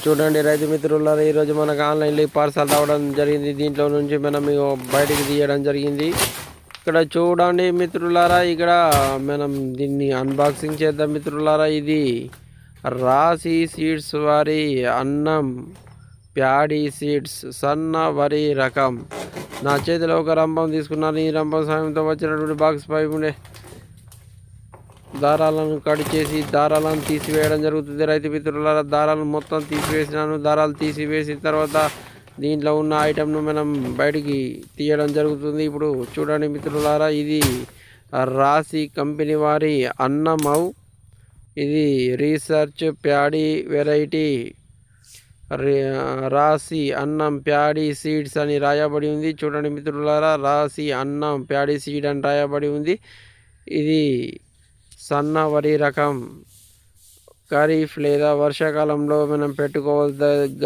చూడండి రైతు మిత్రులారా, ఈరోజు మనకు ఆన్లైన్లో పార్సల్ రావడం జరిగింది. దీంట్లో నుంచి మనం బయటికి తీయడం జరిగింది. ఇక్కడ చూడండి మిత్రులారా, ఇక్కడ మనం దీన్ని అన్బాక్సింగ్ చేద్దాం మిత్రులారా. ఇది రాశి సీడ్స్ వారి అన్నం ప్యాడీ సీడ్స్ సన్న వరి రకం. నా చేతిలో ఒక రంపం తీసుకున్నాను. ఈ రంపం సాయంతో వచ్చినటువంటి బాక్స్ పై ఉండే దారాలను కట్ చేసి దారాలను తీసివేయడం జరుగుతుంది. రైతు మిత్రులారా, దారాలను మొత్తం తీసివేసినాను. దారాలు తీసివేసిన తర్వాత దీంట్లో ఉన్న ఐటెంను మనం బయటికి తీయడం జరుగుతుంది. ఇప్పుడు చూడండి మిత్రులారా, ఇది రాశి కంపెనీ వారి అన్నమౌ. ఇది రీసెర్చ్ ప్యాడీ వెరైటీ రాశి అన్నం ప్యాడీ సీడ్స్ అని రాయబడి ఉంది. చూడండి మిత్రులారా, రాశి అన్నం ప్యాడీ సీడ్ అని రాయబడి ఉంది. ఇది సన్న వరి రకం. ఖరీఫ్ లేదా వర్షాకాలంలో మనం పెట్టుకోదగ్గ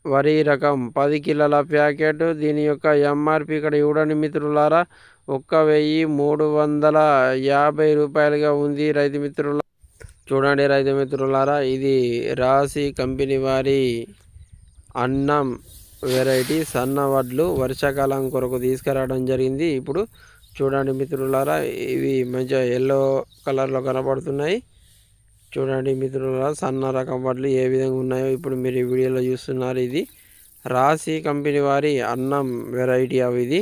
వరి రకం. 10 కిలోల ప్యాకెట్. దీని యొక్క ఎంఆర్పి ఇక్కడ చూడండి మిత్రులారా, 1350 రూపాయలుగా ఉంది. రైతు మిత్రుల చూడండి రైతు మిత్రులారా, ఇది రాశి కంపెనీ వారి అన్నం వెరైటీ సన్న వడ్లు వర్షాకాలం కొరకు తీసుకురావడం జరిగింది. ఇప్పుడు చూడండి మిత్రులారా, ఇవి మంచిగా ఎల్లో కలర్లో కనబడుతున్నాయి. చూడండి మిత్రులారా, సన్న రకం వడ్లు ఏ విధంగా ఉన్నాయో ఇప్పుడు మీరు ఈ వీడియోలో చూస్తున్నారు. ఇది రాశి కంపెనీ వారి అన్నం వెరైటీ. ఇది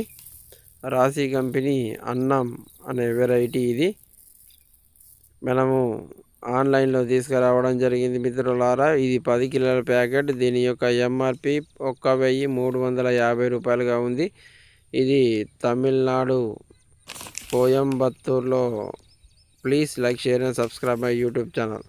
రాశి కంపెనీ అన్నం అనే వెరైటీ. ఇది మనము ఆన్లైన్లో తీసుకురావడం జరిగింది మిత్రులారా. ఇది 10 కిలోల ప్యాకెట్. దీని యొక్క ఎంఆర్పి 1350 రూపాయలుగా ఉంది. ఇది తమిళనాడు కోయంబత్తూర్లో. Please like, share and subscribe my YouTube channel.